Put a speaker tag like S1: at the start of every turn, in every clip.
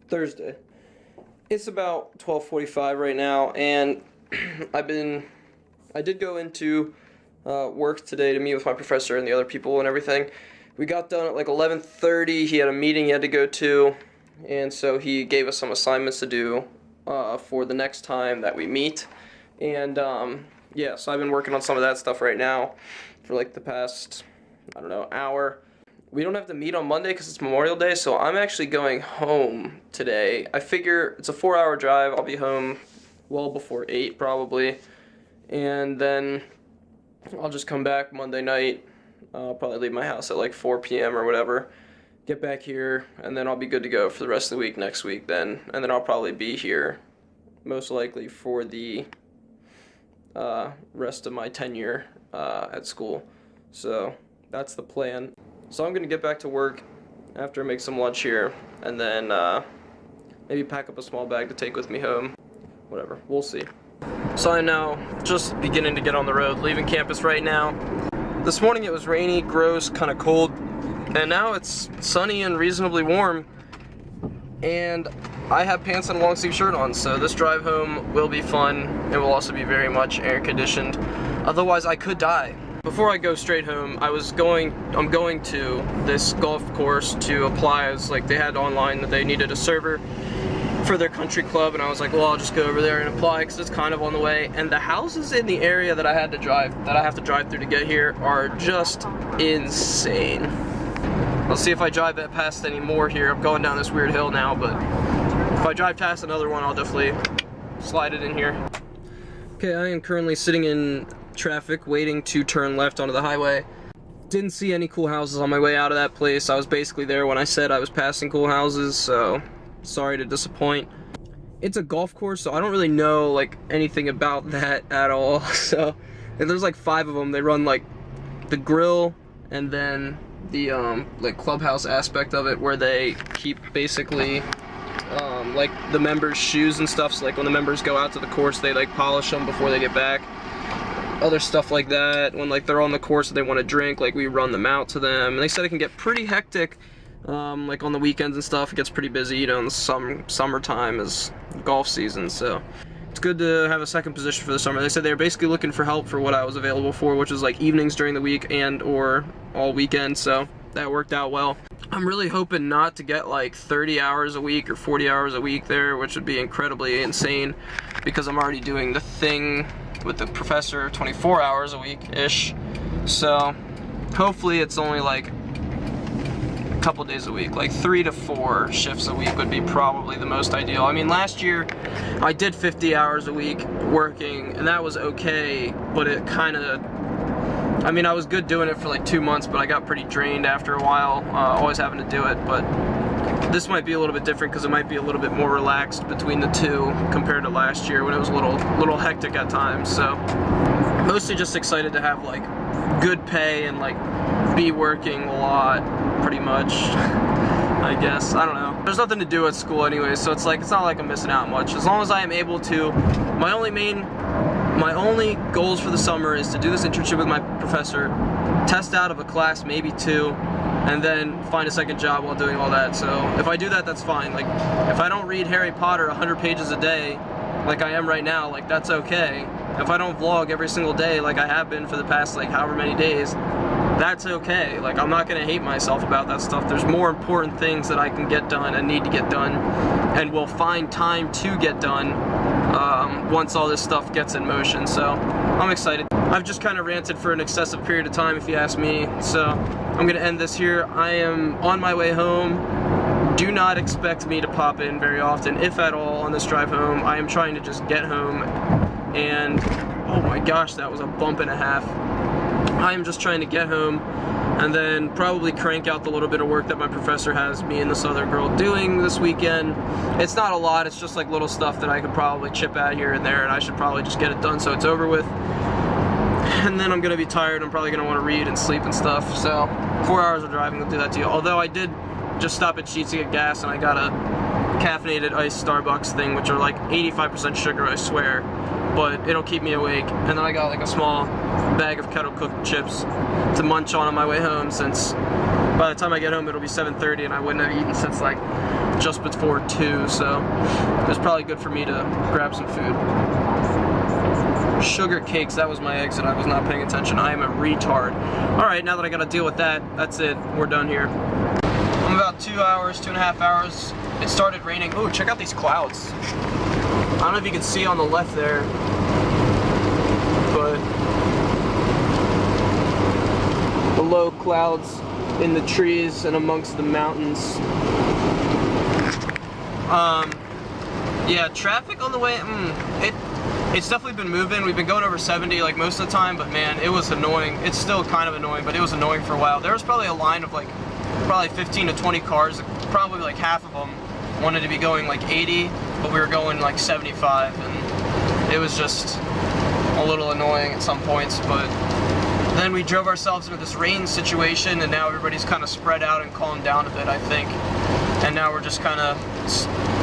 S1: Thursday. It's about 12:45 right now, and I did go into work today to meet with my professor and the other people and everything. We got done at like 11:30. He had a meeting he had to go to, and so he gave us some assignments to do for the next time that we meet. And yeah, so I've been working on some of that stuff right now for like the past, I don't know, hour. We don't have to meet on Monday because it's Memorial Day, so I'm actually going home today. I figure it's a 4-hour drive. I'll be home well before 8 probably, and then I'll just come back Monday night. I'll probably leave my house at like 4 p.m. or whatever, get back here, and then I'll be good to go for the rest of the week next week then, and then I'll probably be here most likely for the rest of my tenure at school. So that's the plan. So I'm going to get back to work after I make some lunch here, and then maybe pack up a small bag to take with me home. Whatever, we'll see. So I'm now just beginning to get on the road, leaving campus right now. This morning it was rainy, gross, kind of cold, and now it's sunny and reasonably warm, and I have pants and a long sleeve shirt on, so this drive home will be fun. It will also be very much air conditioned. Otherwise I could die. Before I go straight home, I'm going to this golf course to apply, as like they had online that they needed a server for their country club, and I was like, well, I'll just go over there and apply because it's kind of on the way. And the houses in the area that I have to drive through to get here are just insane. I'll see if I drive that past any more here. I'm going down this weird hill now, but if I drive past another one, I'll definitely slide it in here. Okay, I am currently sitting in traffic waiting to turn left onto the highway. Didn't see any cool houses on my way out of that place. I was basically there when I said I was passing cool houses, so sorry to disappoint. It's a golf course, so I don't really know like anything about that at all. So there's like 5 of them. They run like the grill and then the like clubhouse aspect of it, where they keep basically like the members' shoes and stuff. So like when the members go out to the course, they like polish them before they get back. Other stuff like that. When like they're on the course and they want to drink, like we run them out to them. And they said it can get pretty hectic, like on the weekends and stuff. It gets pretty busy, you know, in the summertime is golf season. So it's good to have a second position for the summer. They said they were basically looking for help for what I was available for, which is like evenings during the week and or all weekend. So that worked out well. I'm really hoping not to get like 30 hours a week or 40 hours a week there, which would be incredibly insane because I'm already doing the thing with the professor 24 hours a week-ish. So hopefully it's only like a couple days a week, like 3 to 4 shifts a week would be probably the most ideal. I mean, last year I did 50 hours a week working, and that was okay, but it kind of, I mean, I was good doing it for like 2 months, but I got pretty drained after a while, always having to do it. But this might be a little bit different because it might be a little bit more relaxed between the two compared to last year when it was a little hectic at times. So mostly just excited to have like good pay and like be working a lot, pretty much. I guess, I don't know. There's nothing to do at school anyway, so it's like, it's not like I'm missing out much. As long as I am able to, my only goals for the summer is to do this internship with my professor, test out of a class, maybe 2, and then find a second job while doing all that. So if I do that, that's fine. Like, if I don't read Harry Potter 100 pages a day, like I am right now, like that's okay. If I don't vlog every single day like I have been for the past like however many days, that's okay. Like, I'm not gonna hate myself about that stuff. There's more important things that I can get done and need to get done, and will find time to get done once all this stuff gets in motion. So I'm excited. I've just kind of ranted for an excessive period of time, if you ask me, so I'm gonna end this here. I am on my way home. Do not expect me to pop in very often, if at all, on this drive home. I am trying to just get home, and oh my gosh, that was a bump and a half. I am just trying to get home and then probably crank out the little bit of work that my professor has me and this other girl doing this weekend. It's not a lot, it's just like little stuff that I could probably chip out here and there, and I should probably just get it done so it's over with. And then I'm gonna be tired, I'm probably gonna wanna read and sleep and stuff, so 4 hours of driving will do that to you. Although I did just stop at Sheetz to get gas, and I got a caffeinated iced Starbucks thing, which are like 85% sugar, I swear, but it'll keep me awake. And then I got like a small bag of kettle cooked chips to munch on my way home, since by the time I get home it'll be 7:30 and I wouldn't have eaten since like just before 2, so it was probably good for me to grab some food. Sugar cakes, that was my exit. I was not paying attention. I am a retard. Alright, now that I gotta deal with that, that's it. We're done here. I'm about 2 hours, 2.5 hours. It started raining. Ooh, check out these clouds. I don't know if you can see on the left there, but the low clouds in the trees and amongst the mountains. Yeah, traffic on the way, it's definitely been moving. We've been going over 70 like most of the time, but man, it was annoying. It's still kind of annoying, but it was annoying for a while. There was probably a line of like, probably 15 to 20 cars, probably like half of them wanted to be going like 80, but we were going like 75, and it was just a little annoying at some points, but then we drove ourselves into this rain situation, and now everybody's kind of spread out and calmed down a bit, I think. And now we're just kind of,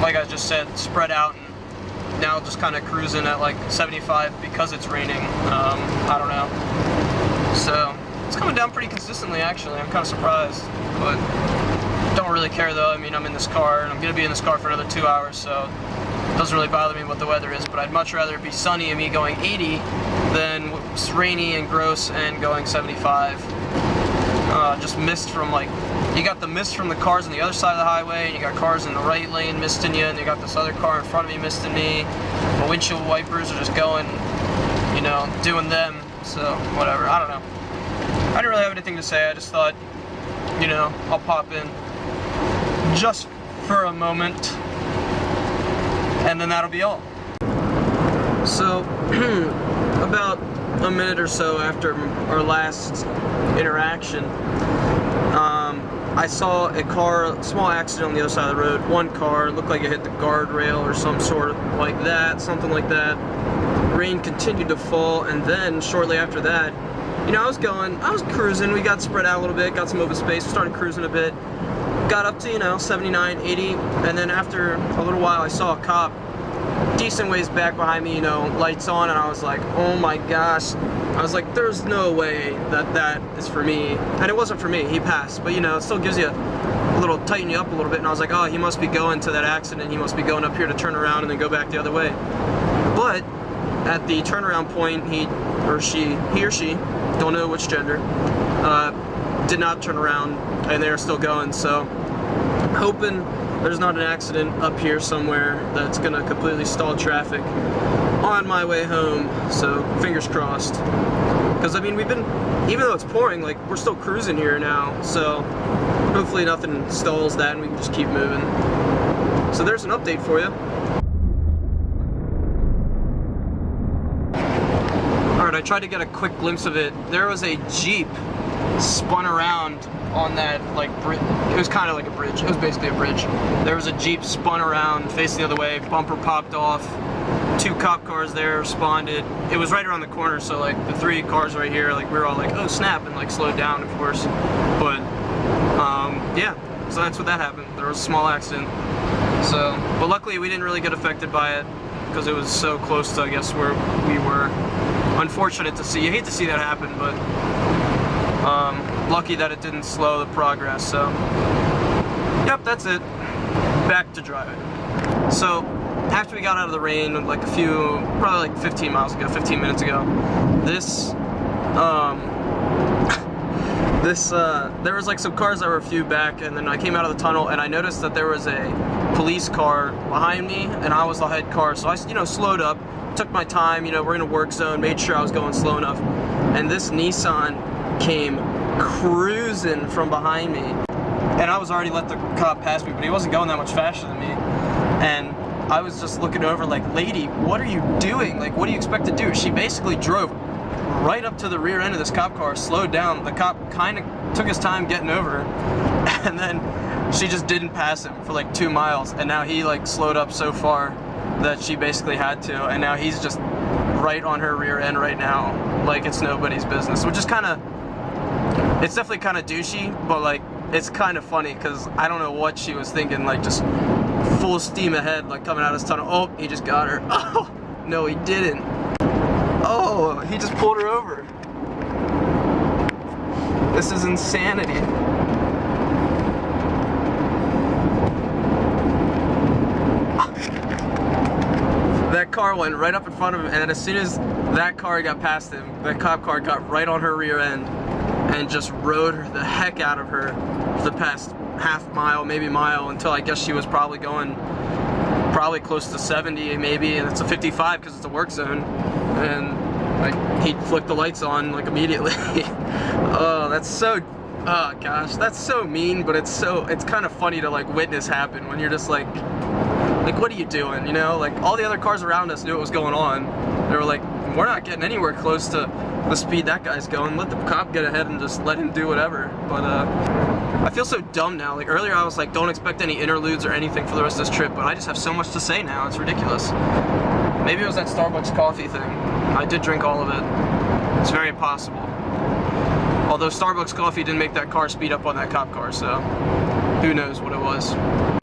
S1: like I just said, spread out, and now just kind of cruising at like 75 because it's raining. I don't know. So it's coming down pretty consistently, actually. I'm kind of surprised, but don't really care though. I mean, I'm in this car, and I'm gonna be in this car for another 2 hours, so it doesn't really bother me what the weather is. But I'd much rather it be sunny and me going 80 than it's rainy and gross and going 75. Just mist from like, you got the mist from the cars on the other side of the highway, and you got cars in the right lane misting you, and you got this other car in front of me misting me. The windshield wipers are just going, you know, doing them. So whatever, I don't know. I didn't really have anything to say. I just thought, you know, I'll pop in just for a moment, and then that'll be all. So about a minute or so after our last interaction, I saw a car, small accident on the other side of the road. One car looked like it hit the guardrail or some sort of like that, something like that. Rain continued to fall, and then shortly after that, you know, I was cruising. We got spread out a little bit, got some open space, started cruising a bit, got up to, you know, 79, 80, and then after a little while I saw a cop decent ways back behind me, you know, lights on, and I was like, oh my gosh. I was like, there's no way that is for me. And it wasn't for me, he passed, but you know, it still gives you a little, tighten you up a little bit, and I was like, oh, he must be going to that accident, he must be going up here to turn around and then go back the other way. But at the turnaround point, he or she, don't know which gender, did not turn around, and they're still going, so hoping there's not an accident up here somewhere that's gonna completely stall traffic on my way home, so fingers crossed. Because I mean, we've been, even though it's pouring, like, we're still cruising here now, so hopefully nothing stalls that and we can just keep moving. So there's an update for you. Alright, I tried to get a quick glimpse of it. There was a Jeep spun around on that, like, bridge. It was kind of like a bridge. It was basically a bridge. There was a Jeep spun around, facing the other way, bumper popped off. 2 cop cars there responded. It was right around the corner, so like the 3 cars right here, like we were all like, oh snap, and like slowed down, of course. But yeah, so that's what that happened. There was a small accident. So, but luckily we didn't really get affected by it because it was so close to, I guess, where we were. Unfortunate to see. You hate to see that happen, but lucky that it didn't slow the progress. So, yep, that's it. Back to driving. So, after we got out of the rain, like probably like 15 minutes ago, there was like some cars that were a few back, and then I came out of the tunnel and I noticed that there was a police car behind me, and I was the head car, so I, you know, slowed up, took my time, you know, we're in a work zone, made sure I was going slow enough, and this Nissan came cruising from behind me, and I was already let the cop pass me, but he wasn't going that much faster than me, and I was just looking over like, lady, what are you doing? Like, what do you expect to do? She basically drove right up to the rear end of this cop car, slowed down. The cop kind of took his time getting over, and then she just didn't pass him for like 2 miles, and now he like slowed up so far that she basically had to, and now he's just right on her rear end right now, like it's nobody's business, which is kind of, it's definitely kind of douchey, but like, it's kind of funny, because I don't know what she was thinking, like just full steam ahead, like coming out of his tunnel. Oh, he just got her. Oh, no, he didn't. Oh, he just pulled her over. This is insanity. car went right up in front of him, and then as soon as that car got past him, the cop car got right on her rear end and just rode the heck out of her for the past half mile, maybe mile, until I guess she was probably going close to 70 maybe, and it's a 55 because it's a work zone, and like he flicked the lights on like immediately. Oh, that's so, oh gosh, that's so mean, but it's kind of funny to like witness happen when you're just like what are you doing, you know? Like all the other cars around us knew what was going on. They were like, we're not getting anywhere close to the speed that guy's going. Let the cop get ahead and just let him do whatever. But I feel so dumb now. Like earlier I was like, don't expect any interludes or anything for the rest of this trip, but I just have so much to say now. It's ridiculous. Maybe it was that Starbucks coffee thing. I did drink all of it. It's very possible. Although Starbucks coffee didn't make that car speed up on that cop car, so who knows what it was.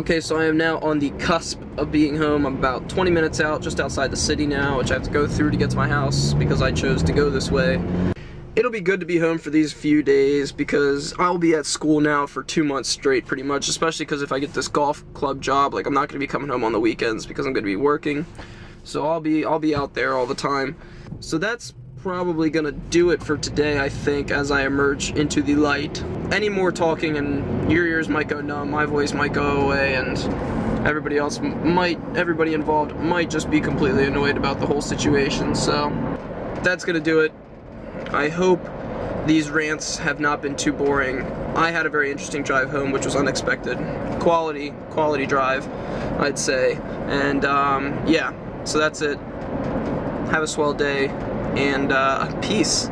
S1: Okay, so I am now on the cusp of being home. I'm about 20 minutes out, just outside the city now, which I have to go through to get to my house because I chose to go this way. It'll be good to be home for these few days because I'll be at school now for 2 months straight pretty much, especially because if I get this golf club job, like I'm not going to be coming home on the weekends because I'm going to be working. So I'll be out there all the time. So that's probably gonna do it for today, I think, as I emerge into the light. Any more talking and your ears might go numb, my voice might go away, and everybody involved might just be completely annoyed about the whole situation. So that's gonna do it. I hope these rants have not been too boring. I had a very interesting drive home, which was unexpected. Quality drive, I'd say. And yeah, so that's it. Have a swell day, and peace.